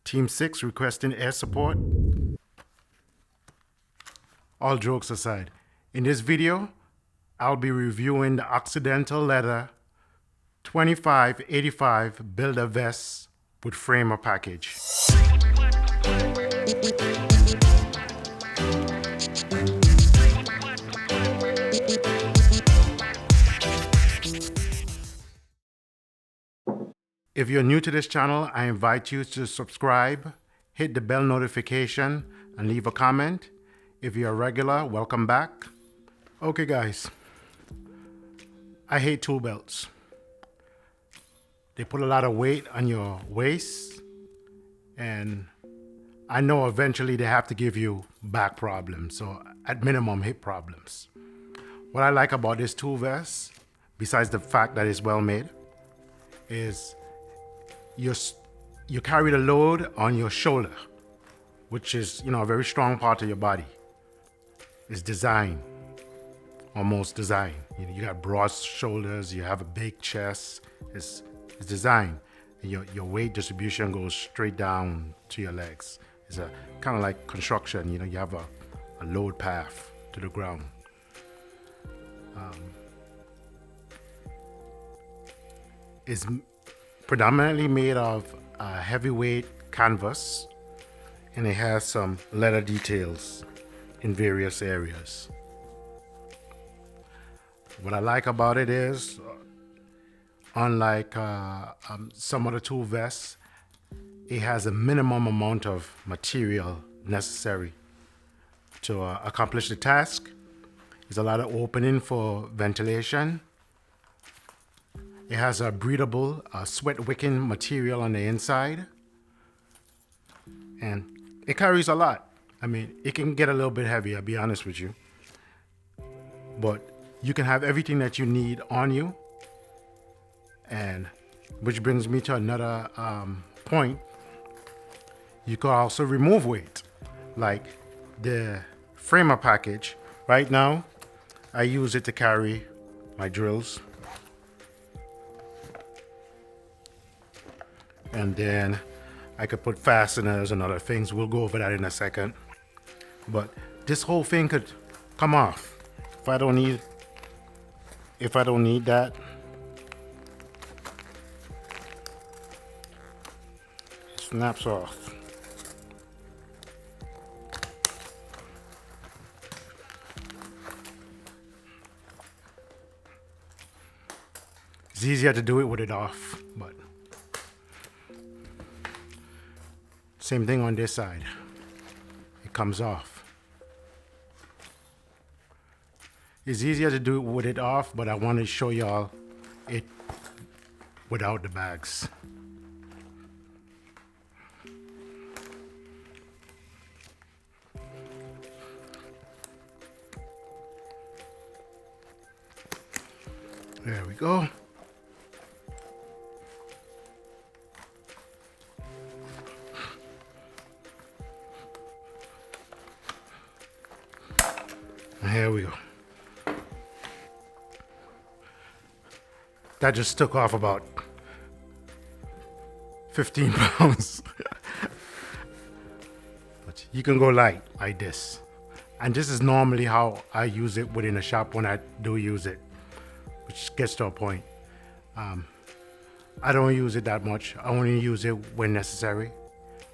Team 6 requesting air support. All jokes aside, in this video, I'll be reviewing the Occidental leather 2585 builder vest with framer package. If you're new to this channel, I invite you to subscribe, hit the bell notification, and leave a comment. If you're a regular, welcome back. Okay guys, I hate tool belts. They put a lot of weight on your waist, and I know eventually they have to give you back problems, or at minimum hip problems. What I like about this tool vest, besides the fact that it's well made, is you carry the load on your shoulder, which is, a very strong part of your body. It's designed, almost designed. You got broad shoulders, you have a big chest. It's designed. Your weight distribution goes straight down to your legs. It's a kind of like construction. You have a load path to the ground. It's predominantly made of heavyweight canvas, and it has some leather details in various areas. What I like about it is, unlike some other tool vests, it has a minimum amount of material necessary to accomplish the task. There's a lot of opening for ventilation. It has a breathable, sweat wicking material on the inside. And it carries a lot. I mean, it can get a little bit heavy, I'll be honest with you. But you can have everything that you need on you. And which brings me to another point. You could also remove weight, like the framer package. Right now, I use it to carry my drills. And then I could put fasteners and other things. We'll go over that in a second. But this whole thing could come off if I don't need that. It snaps off. It's easier to do it with it off, but same thing on this side. It comes off. It's easier to do it with it off, but I want to show y'all it without the bags. There we go. Here we go. That just took off about 15 pounds. But you can go light like this. And this is normally how I use it within a shop when I do use it, which gets to a point. I don't use it that much. I only use it when necessary.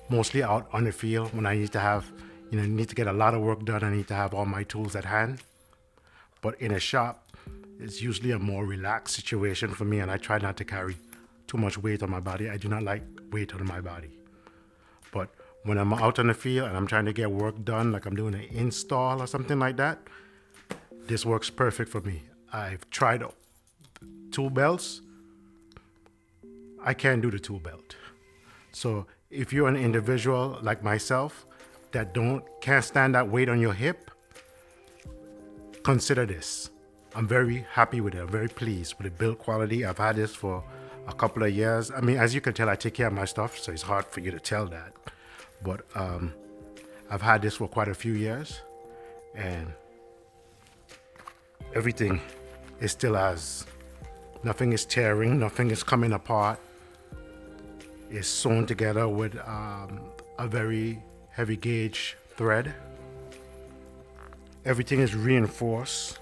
Mostly out on the field when I need to have, need to get a lot of work done. I need to have all my tools at hand. But in a shop, it's usually a more relaxed situation for me, and I try not to carry too much weight on my body. I do not like weight on my body. But when I'm out on the field and I'm trying to get work done, like I'm doing an install or something like that, this works perfect for me. I've tried tool belts. I can't do the tool belt. So if you're an individual like myself that can't stand that weight on your hip, consider this. I'm very happy with it. I'm very pleased with the build quality. I've had this for a couple of years. I mean, as you can tell, I take care of my stuff, so it's hard for you to tell that. But I've had this for quite a few years, and everything is still as. Nothing is tearing, nothing is coming apart. is sewn together with a very heavy gauge thread. Everything is reinforced,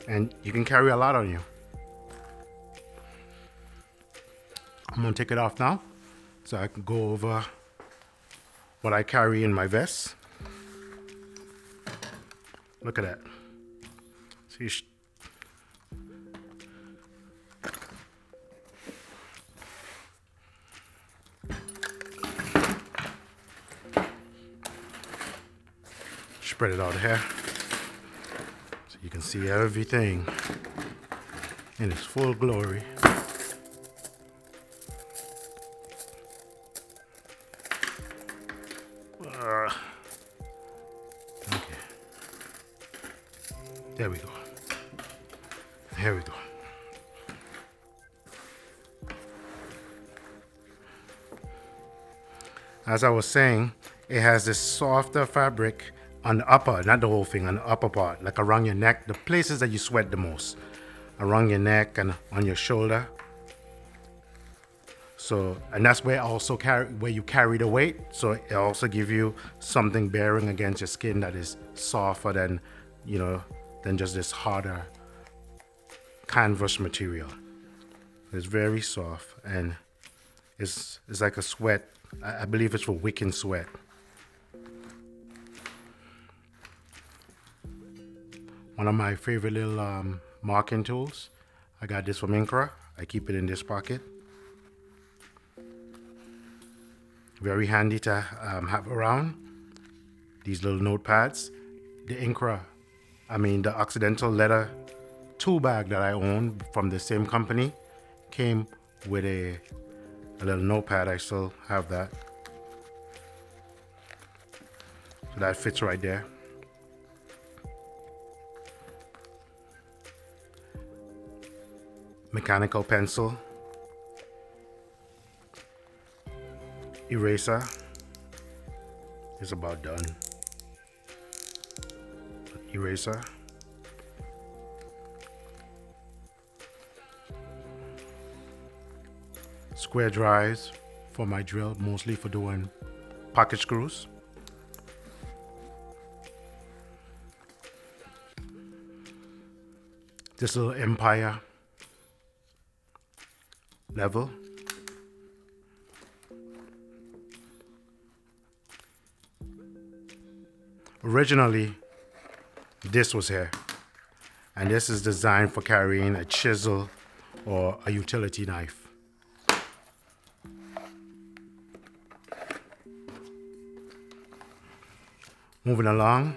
and you can carry a lot on you. I'm gonna take it off now so I can go over what I carry in my vest. Look at that. See, spread it out here so you can see everything in its full glory. Okay. There we go. Here we go. As I was saying, it has this softer fabric on the upper, not the whole thing, on the upper part, like around your neck, the places that you sweat the most, around your neck and on your shoulder. So, and that's where where you carry the weight. So it also gives you something bearing against your skin that is softer than, than just this harder canvas material. It's very soft, and it's like a sweat. I believe it's for wicking sweat. One of my favorite little marking tools. I got this from Incra. I keep it in this pocket. Very handy to have around. These little notepads. The Occidental leather tool bag that I own from the same company came with a little notepad. I still have that. So that fits right there. Mechanical pencil. Eraser is about done. Eraser. Square drives for my drill, mostly for doing pocket screws. This little Empire level. Originally, this was here, and this is designed for carrying a chisel or a utility knife. Moving along,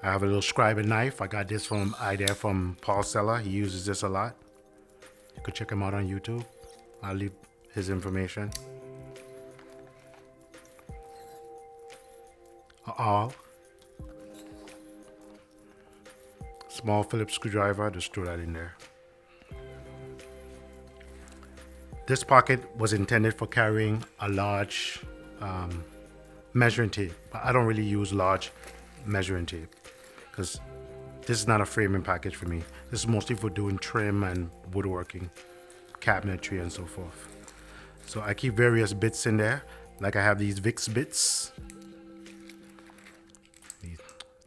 I have a little scribing knife. I got this from Paul Seller. He uses this a lot. You could check him out on YouTube. I'll leave his information. Awl. Small Phillips screwdriver, just throw that in there. This pocket was intended for carrying a large measuring tape, but I don't really use large measuring tape because this is not a framing package for me. This is mostly for doing trim and woodworking, cabinetry and so forth. So I keep various bits in there, like I have these Vicks bits.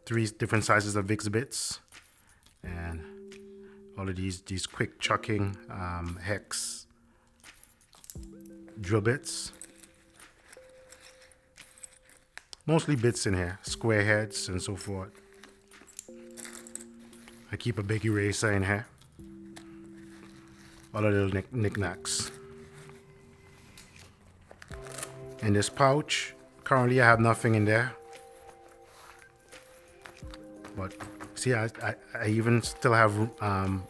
3 different sizes of Vicks bits, and all of these quick chucking hex drill bits. Mostly bits in here, square heads and so forth. I keep a big eraser in here. All the little knickknacks. In this pouch, currently I have nothing in there. But see, I even still have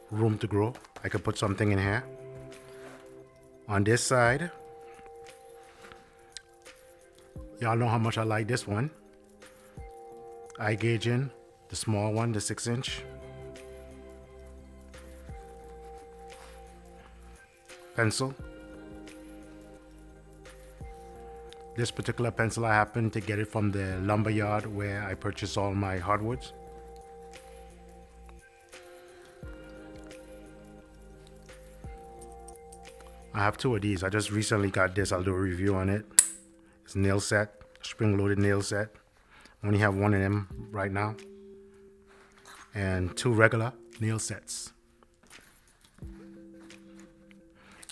room to grow. I could put something in here. On this side, y'all know how much I like this one. Eye gauging, the small one, the 6-inch. Pencil. This particular pencil, I happen to get it from the lumber yard where I purchase all my hardwoods. I have two of these. I just recently got this. I'll do a review on it. It's a nail set, spring-loaded nail set. I only have one of them right now. And two regular nail sets.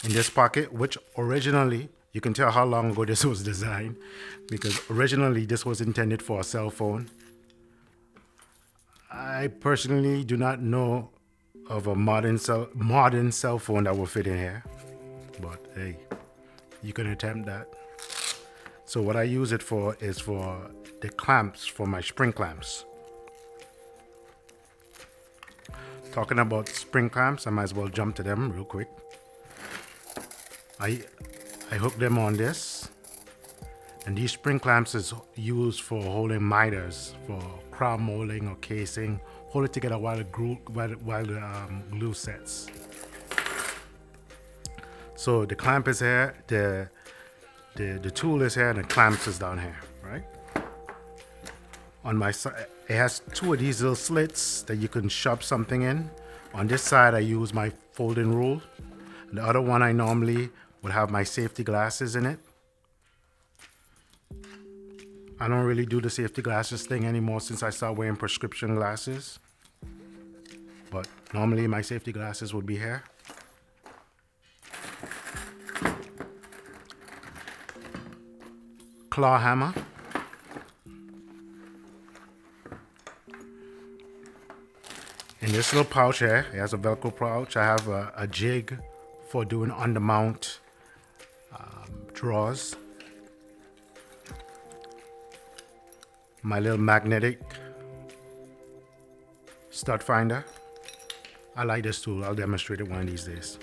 In this pocket, which originally, you can tell how long ago this was designed, because originally this was intended for a cell phone. I personally do not know of a modern cell phone that will fit in here, but hey, you can attempt that. So what I use it for is for the clamps, for my spring clamps. Talking about spring clamps, I might as well jump to them real quick. I hook them on this, and these spring clamps is used for holding miters, for crown molding or casing. Hold it together while the glue sets. So the clamp is here, the tool is here, and the clamps is down here, right? On my side, it has two of these little slits that you can shove something in. On this side, I use my folding rule. The other one, I normally would have my safety glasses in it. I don't really do the safety glasses thing anymore since I started wearing prescription glasses. But normally my safety glasses would be here. Claw hammer. In this little pouch here, it has a Velcro pouch. I have a jig for doing undermount drawers. My little magnetic stud finder. I like this tool. I'll demonstrate it one of these days.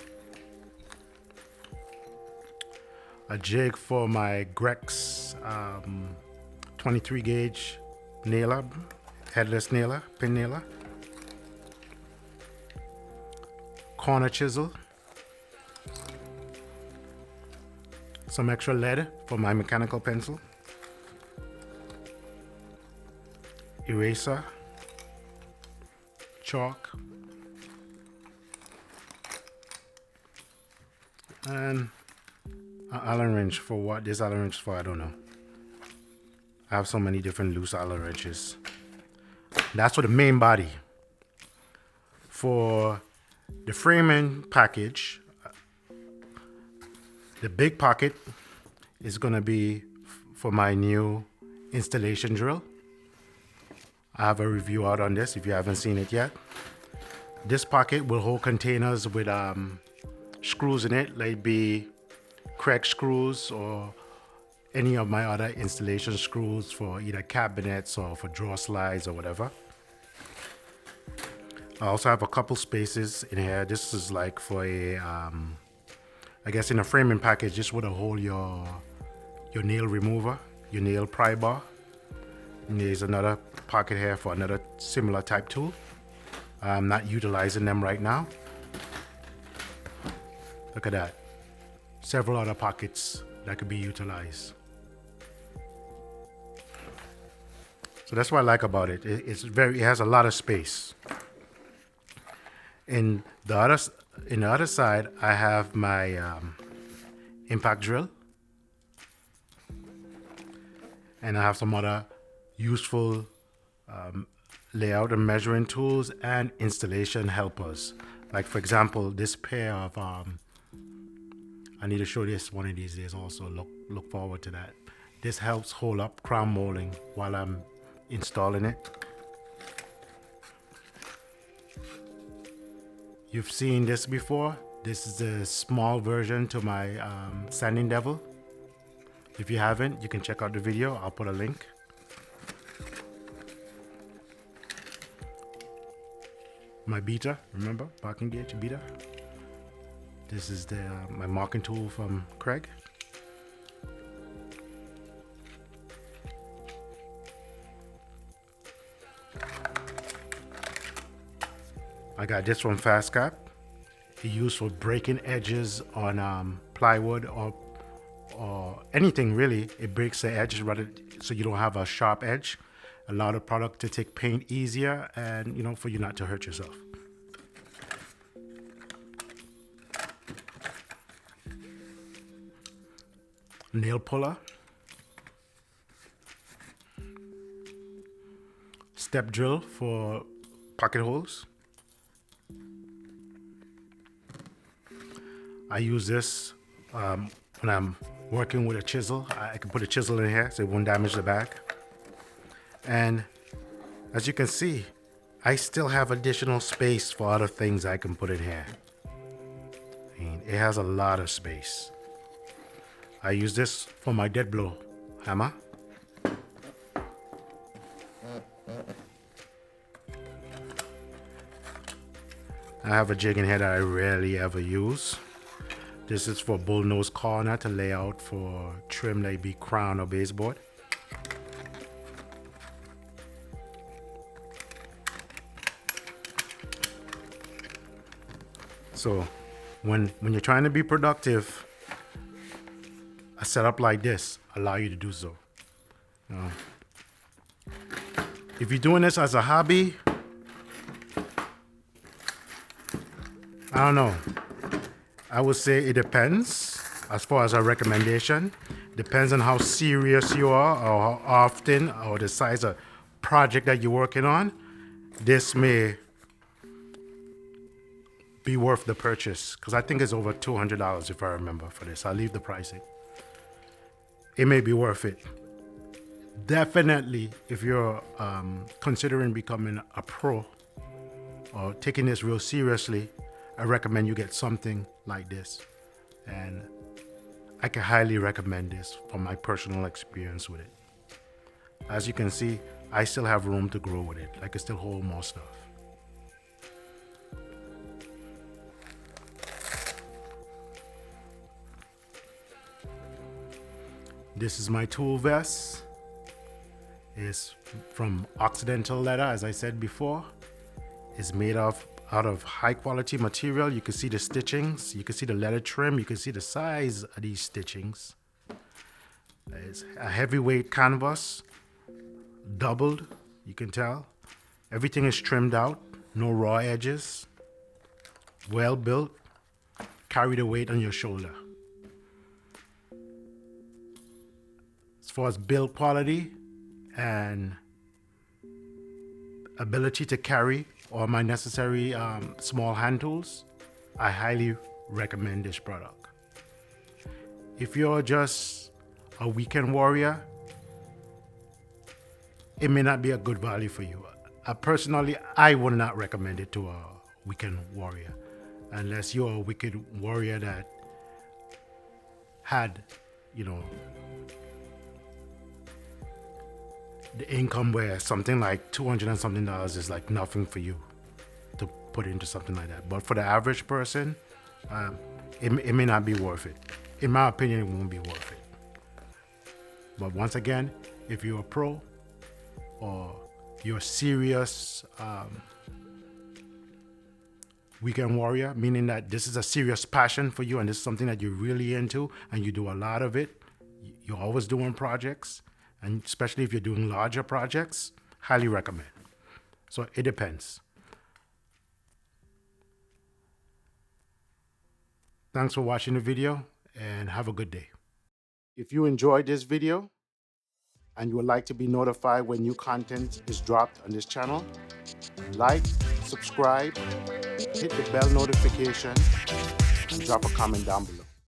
A jig for my Grex 23 gauge nailer, headless nailer, pin nailer. Corner chisel. Some extra lead for my mechanical pencil. Eraser. Chalk. And an Allen wrench. For what this Allen wrench is for, I don't know. I have so many different loose Allen wrenches. That's for the main body. For the framing package, the big pocket is going to be for my new installation drill. I have a review out on this if you haven't seen it yet. This pocket will hold containers with screws in it, like be Craig screws or any of my other installation screws for either cabinets or for drawer slides or whatever. I also have a couple spaces in here. This is like for a, I guess in a framing package, this would hold your nail remover, your nail pry bar. And there's another pocket here for another similar type tool. I'm not utilizing them right now. Look at that. Several other pockets that could be utilized. So that's what I like about it. It has a lot of space. In the other side, I have my impact drill, and I have some other useful layout and measuring tools and installation helpers. Like for example, this pair of I need to show this one of these days also. Look forward to that. This helps hold up crown molding while I'm installing it. You've seen this before. This is the small version to my Sanding Devil. If you haven't, you can check out the video. I'll put a link. My beater, remember? Parking gauge beater. This is my marking tool from Craig. I got this from Fast Cap. It's used for breaking edges on plywood or anything really. It breaks the edge so you don't have a sharp edge. Allow the product to take paint easier and for you not to hurt yourself. nail puller, step drill for pocket holes. I use this when I'm working with a chisel. I can put a chisel in here so it won't damage the bag. And as you can see, I still have additional space for other things I can put in here. I mean, it has a lot of space. I use this for my dead blow hammer. I have a jig in here that I rarely ever use. This is for bullnose corner to lay out for trim, like be crown or baseboard. So when you're trying to be productive, a setup like this allow you to do so. If you're doing this as a hobby, I don't know. I would say it depends as far as a recommendation. Depends on how serious you are or how often or the size of project that you're working on. This may be worth the purchase because I think it's over $200 if I remember for this. I'll leave the pricing. It may be worth it. Definitely, if you're considering becoming a pro or taking this real seriously, I recommend you get something like this. And I can highly recommend this from my personal experience with it. As you can see, I still have room to grow with it. I can still hold more stuff. This is my tool vest. It's from Occidental leather, as I said before. It's made out of high quality material. You can see the stitchings, you can see the leather trim, you can see the size of these stitchings. It's a heavyweight canvas, doubled, you can tell. Everything is trimmed out, no raw edges, well built, carry the weight on your shoulder. As far as build quality and ability to carry all my necessary small hand tools, I highly recommend this product. If you're just a weekend warrior, it may not be a good value for you. Personally, I would not recommend it to a weekend warrior unless you're a wicked warrior that had, the income where something like $200 and something is like nothing for you to put into something like that. But for the average person, it may not be worth it. In my opinion, it won't be worth it. But once again, if you're a pro or you're a serious weekend warrior, meaning that this is a serious passion for you and this is something that you're really into and you do a lot of it, you're always doing projects, and especially if you're doing larger projects, highly recommend. So it depends. Thanks for watching the video and have a good day. If you enjoyed this video and you would like to be notified when new content is dropped on this channel, like, subscribe, hit the bell notification, and drop a comment down below.